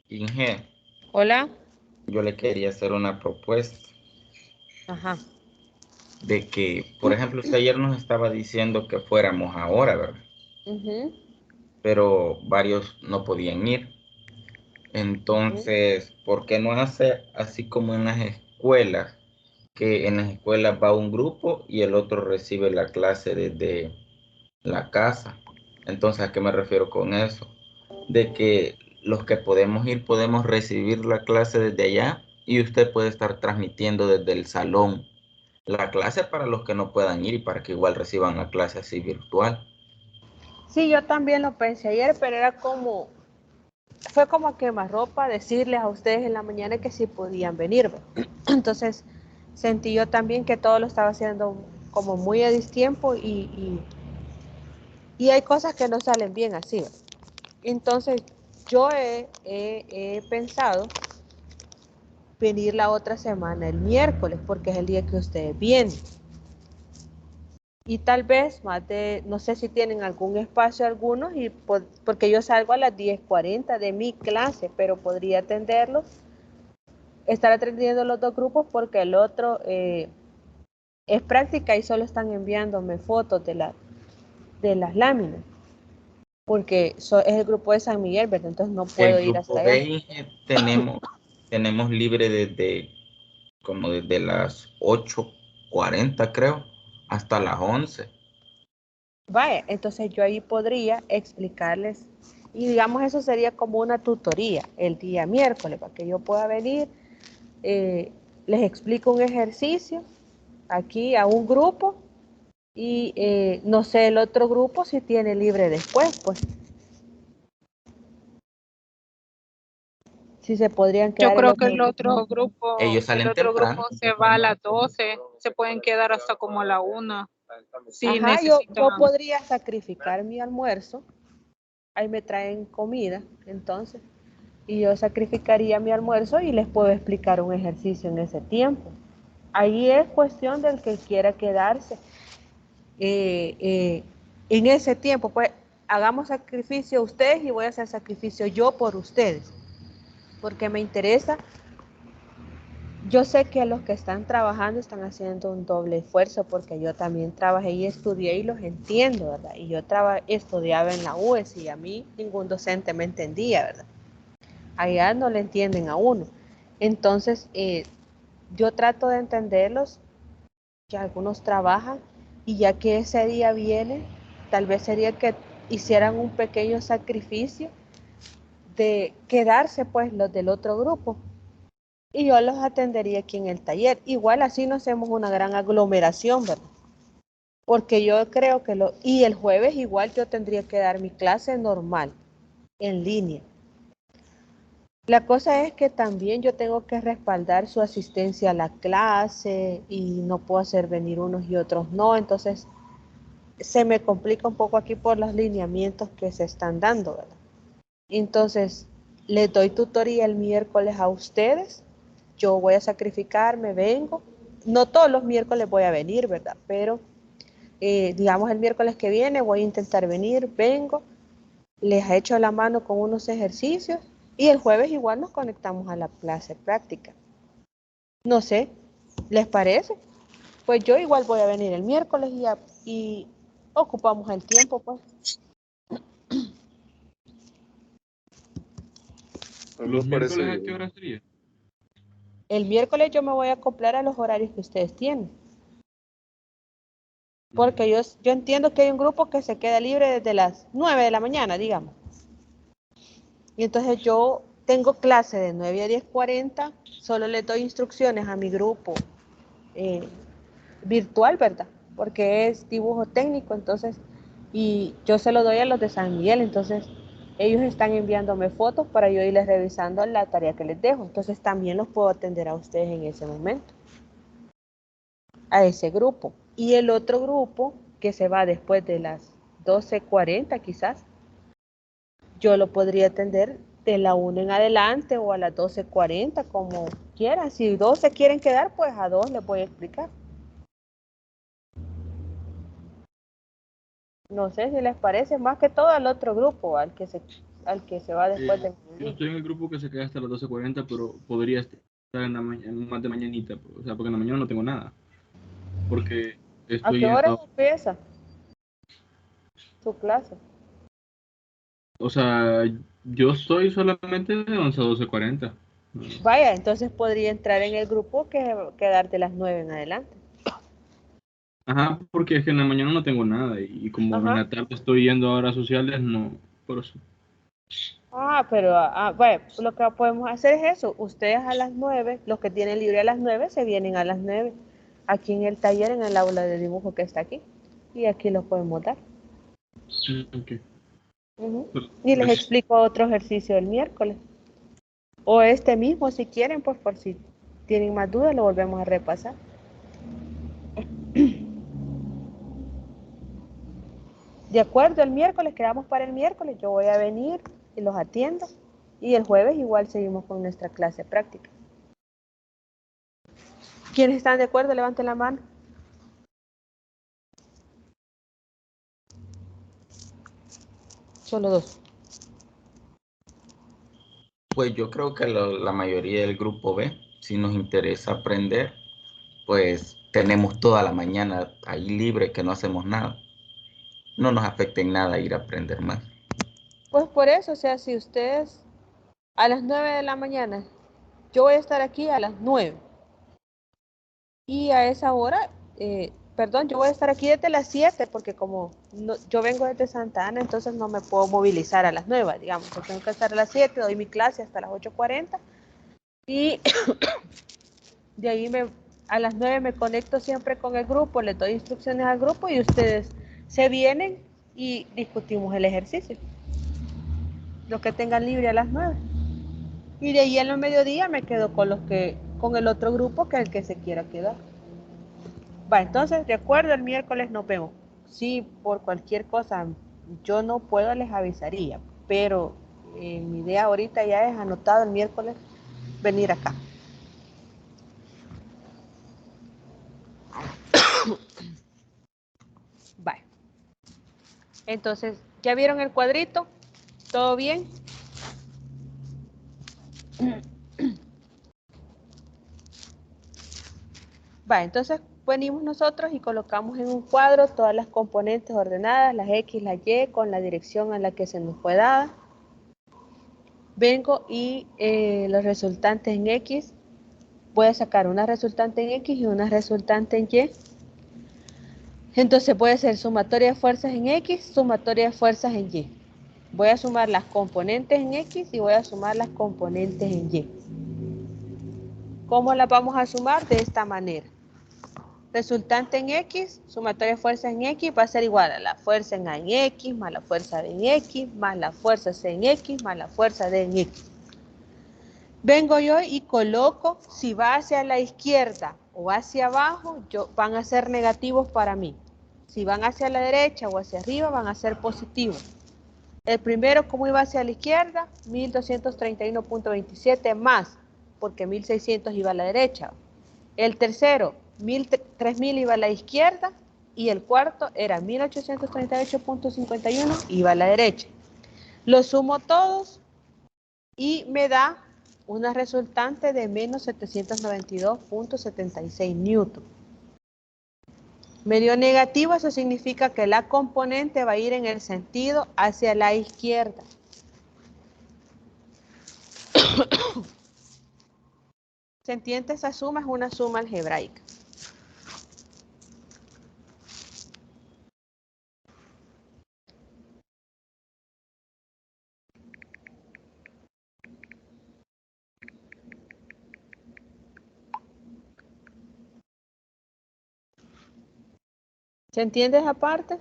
Inge, Hola. yo le quería hacer una propuesta Ajá. de que, por ejemplo, usted ayer nos estaba diciendo que fuéramos ahora, ¿verdad? Ujú, Pero varios no podían ir. ujú. Entonces, ¿por qué no hace así como en las escuelas? Que en las escuelas va un grupo y el otro recibe la clase desde la casa. Entonces, ¿a qué me refiero con eso? De que los que podemos ir podemos recibir la clase desde allá y usted puede estar transmitiendo desde el salón la clase para los que no puedan ir y para que igual reciban la clase así virtual. Sí, yo también lo pensé ayer, pero fue como quemarropa decirles a ustedes en la mañana que sí podían venir, ¿ve? Entonces sentí yo también que todo lo estaba haciendo como muy a distiempo y hay cosas que no salen bien así, ¿ve? Entonces yo he pensado venir la otra semana, el miércoles, porque es el día que ustedes vienen. Y tal vez más de, no sé si tienen algún espacio algunos, porque yo salgo a las 10:40 de mi clase, pero podría atenderlos, estar atendiendo los dos grupos porque el otro es práctica y solo están enviándome fotos de las láminas, porque es el grupo de San Miguel, ¿verdad? Entonces no puedo El ir hasta grupo allá. B tenemos libre desde las 8:40 creo hasta las 11. Vaya, entonces yo ahí podría explicarles, y digamos eso sería como una tutoría el día miércoles, para que yo pueda venir, les explico un ejercicio aquí a un grupo y no sé el otro grupo si tiene libre después, pues si se podrían Yo quedar el creo que otro grupo. Ellos el salen otro temprano. grupo se va a las 12, se pueden quedar hasta como a la 1, si Ajá, yo necesitan. podría sacrificar mi almuerzo, ahí me traen comida, entonces, y yo sacrificaría mi almuerzo y les puedo explicar un ejercicio en ese tiempo. Ahí es cuestión del que quiera quedarse. en ese tiempo, pues hagamos sacrificio ustedes y voy a hacer sacrificio yo por ustedes, porque me interesa. Yo sé que los que están trabajando están haciendo un doble esfuerzo porque yo también trabajé y estudié y los entiendo, ¿verdad? Y yo estudiaba en la UES y a mí ningún docente me entendía, ¿verdad? Allá no le entienden a uno. Entonces, yo trato de entenderlos, que algunos trabajan y ya que ese día viene, tal vez sería que hicieran un pequeño sacrificio de quedarse pues los del otro grupo y yo los atendería aquí en el taller. Igual así no hacemos una gran aglomeración, ¿verdad? Porque yo creo que y el jueves igual yo tendría que dar mi clase normal, en línea. La cosa es que también yo tengo que respaldar su asistencia a la clase y no puedo hacer venir unos y otros no, entonces se me complica un poco aquí por los lineamientos que se están dando, ¿verdad? Entonces, les doy tutoría el miércoles a ustedes, yo voy a sacrificarme, vengo, no todos los miércoles voy a venir, ¿verdad? Pero, digamos el miércoles que viene voy a intentar venir, vengo, les echo la mano con unos ejercicios y el jueves igual nos conectamos a la clase práctica. No sé, ¿les parece? Pues yo igual voy a venir el miércoles y ocupamos el tiempo, pues. ¿Los miércoles a qué hora sería? El miércoles yo me voy a acoplar a los horarios que ustedes tienen. Porque yo entiendo que hay un grupo que se queda libre desde las 9 de la mañana, digamos. Y entonces yo tengo clase de 9 a 10:40, solo le doy instrucciones a mi grupo virtual, ¿verdad? Porque es dibujo técnico, entonces, y yo se lo doy a los de San Miguel, entonces ellos están enviándome fotos para yo irles revisando la tarea que les dejo, entonces también los puedo atender a ustedes en ese momento, a ese grupo. Y el otro grupo que se va después de las 12:40 quizás, yo lo podría atender de la 1 en adelante o a las 12:40, como quieran. Si 2 se quieren quedar, pues a 2 les voy a explicar. No sé si les parece, más que todo al otro grupo, al que se va después de... Yo estoy en el grupo que se queda hasta las 12:40, pero podría estar en la más de mañanita, o sea, porque en la mañana no tengo nada. Porque ¿A estoy qué hora yendo, empieza su clase? o sea, yo estoy solamente de 11 a 12:40. Vaya, entonces podría entrar en el grupo que quedar de las 9 en adelante. Ajá, porque es que en la mañana no tengo nada y como en Ajá. la tarde estoy yendo a horas sociales, no, por eso. Pero, bueno, lo que podemos hacer es eso. Ustedes a las 9, los que tienen libre a las 9, se vienen a las 9, aquí en el taller, en el aula de dibujo que está aquí. Y aquí los podemos dar. Okay. Y les Pues, explico otro ejercicio el miércoles. O este mismo, si quieren, pues por si tienen más dudas, lo volvemos a repasar. De acuerdo, el miércoles, quedamos para el miércoles, yo voy a venir y los atiendo. Y el jueves igual seguimos con nuestra clase práctica. ¿Quiénes están de acuerdo? Levanten la mano. Solo 2. Pues yo creo que la mayoría del grupo B, si nos interesa aprender, pues tenemos toda la mañana ahí libre que no hacemos nada. No nos afecta en nada ir a aprender más. Pues por eso, o sea, si ustedes a las 9 de la mañana, yo voy a estar aquí a las 9. Y a esa hora, perdón, yo voy a estar aquí desde las 7 porque como yo vengo desde Santa Ana, entonces no me puedo movilizar a las 9, digamos. Yo tengo que estar a las 7, doy mi clase hasta las 8:40 y de ahí a las 9 me conecto siempre con el grupo, les doy instrucciones al grupo y ustedes se vienen y discutimos el ejercicio. Los que tengan libre a las 9. Y de ahí en el mediodía me quedo con el otro grupo que es el que se quiera quedar. Va, entonces, de acuerdo, el miércoles nos vemos. Si por cualquier cosa yo no puedo, les avisaría, pero mi idea ahorita ya es anotado el miércoles venir acá. Entonces, ¿ya vieron el cuadrito? ¿Todo bien? Va, entonces venimos nosotros y colocamos en un cuadro todas las componentes ordenadas, las X, las Y, con la dirección a la que se nos fue dada. Vengo y los resultantes en X, voy a sacar una resultante en X y una resultante en Y. Entonces puede ser sumatoria de fuerzas en X, sumatoria de fuerzas en Y. Voy a sumar las componentes en X y voy a sumar las componentes en Y. ¿Cómo las vamos a sumar? De esta manera. Resultante en X, sumatoria de fuerzas en X va a ser igual a la fuerza en A en X, más la fuerza B en X, más la fuerza C en X, más la fuerza D en X. Vengo yo y coloco, si va hacia la izquierda o hacia abajo, van a ser negativos para mí. Si van hacia la derecha o hacia arriba, van a ser positivos. El primero, ¿cómo iba hacia la izquierda? 1231.27 más, porque 1600 iba a la derecha. El tercero, 3000 iba a la izquierda, y el cuarto era 1838.51, iba a la derecha. Los sumo todos y me da una resultante de menos 792.76 newton. Medio negativo, eso significa que la componente va a ir en el sentido hacia la izquierda. ¿Se entiende? Esa suma es una suma algebraica. ¿Se entiende esa parte?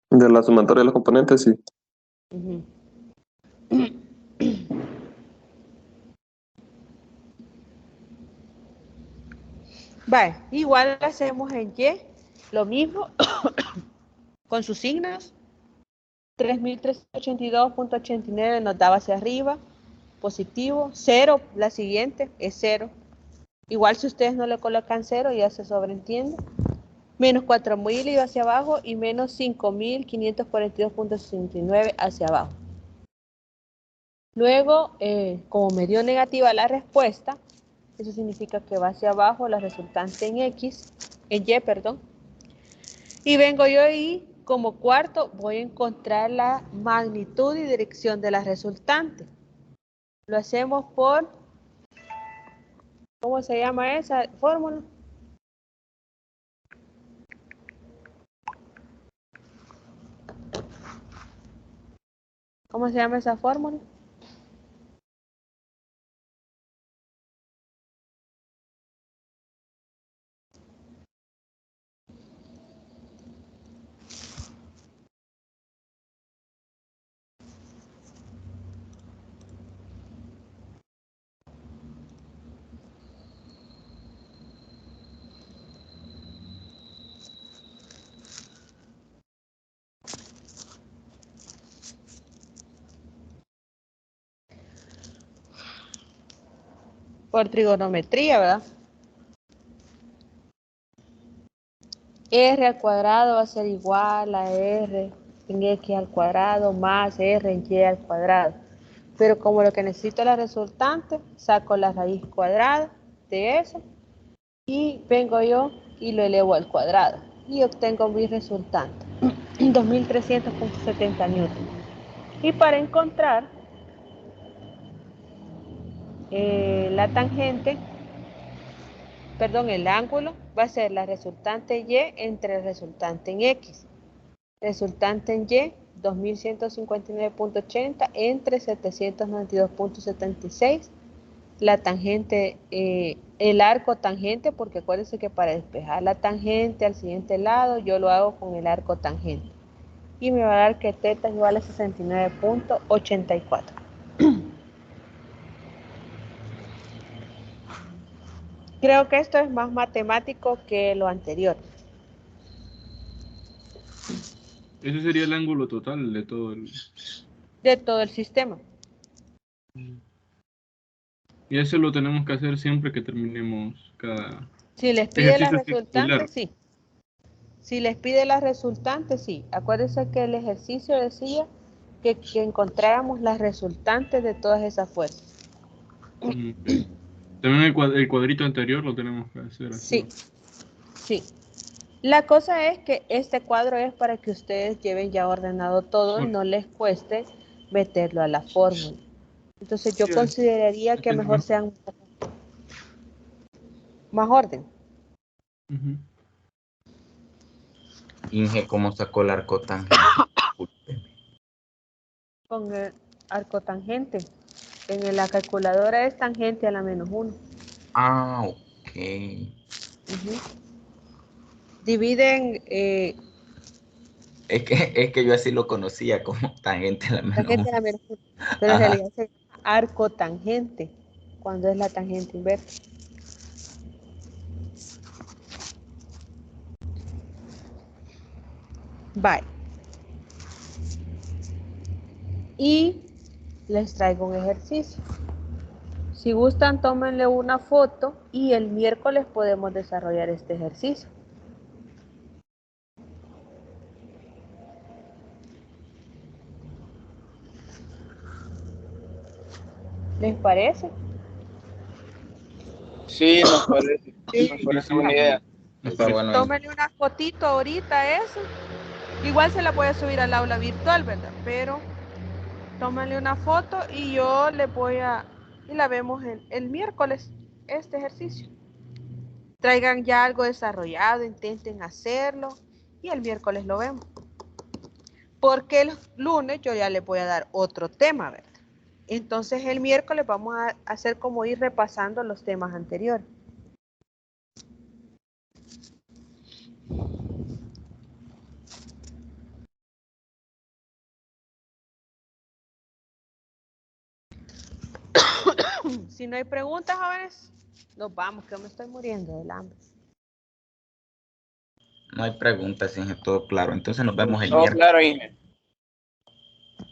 De la sumatoria de los componentes, sí. Uh-huh. Vale, igual hacemos en Y, lo mismo, con sus signos. 3382.89 nos daba hacia arriba, positivo. 0, la siguiente es 0. Igual si ustedes no le colocan 0, ya se sobreentiende. Menos 4000 iba hacia abajo y menos 5542.69 hacia abajo. Luego, como me dio negativa la respuesta, eso significa que va hacia abajo la resultante en X, en Y, perdón. Y vengo yo y como cuarto voy a encontrar la magnitud y dirección de la resultante. Lo hacemos por, ¿cómo se llama esa fórmula? ¿Cómo se llama esa fórmula? Por trigonometría, ¿verdad? R al cuadrado va a ser igual a R en X al cuadrado más R en Y al cuadrado. Pero como lo que necesito es la resultante, saco la raíz cuadrada de eso y vengo yo y lo elevo al cuadrado y obtengo mi resultante, 2300.70 newton. Y para encontrar la tangente, perdón, el ángulo, va a ser la resultante Y entre el resultante en X. Resultante en Y, 2159.80 entre 792.76. La tangente, el arco tangente, porque acuérdense que para despejar la tangente al siguiente lado, yo lo hago con el arco tangente. Y me va a dar que θ es igual a 69.84. Creo que esto es más matemático que lo anterior. Ese sería el ángulo total de todo el... de todo el sistema. Y eso lo tenemos que hacer siempre que terminemos cada Si les pide la ejercicio resultante, circular. sí. Si les pide la resultante, sí. Acuérdense que el ejercicio decía que encontráramos las resultantes de todas esas fuerzas. Ok. También el cuadrito anterior lo tenemos que hacer así. Sí, sí. La cosa es que este cuadro es para que ustedes lleven ya ordenado todo y no les cueste meterlo a la fórmula. Entonces yo Sí, consideraría que mejor sean más orden. Ujú. Inge, ¿cómo sacó el arco tangente? Con el arco tangente. En la calculadora es tangente a la -1. Ah, ok. Dividen Es que yo así lo conocía como tangente a la tangente a la -1. -1. Pero en Ajá. realidad se llama arco tangente cuando es la tangente inversa. Bye. Y les traigo un ejercicio. Si gustan, tómenle una foto y el miércoles podemos desarrollar este ejercicio. ¿Les parece? Sí, nos parece. Sí. Nos parece buena idea. Está bueno. Tómenle una fotito ahorita eso. Igual se la voy a subir al aula virtual, ¿verdad? Pero tómenle una foto y yo le voy a... Y la vemos el miércoles, este ejercicio. Traigan ya algo desarrollado, intenten hacerlo y el miércoles lo vemos. Porque el lunes yo ya les voy a dar otro tema, ¿verdad? Entonces el miércoles vamos a hacer como ir repasando los temas anteriores. Si no hay preguntas, jóvenes, nos vamos, que me estoy muriendo del hambre. No hay preguntas, Inge, todo claro. Entonces nos vemos el Todo miércoles. claro, Inge.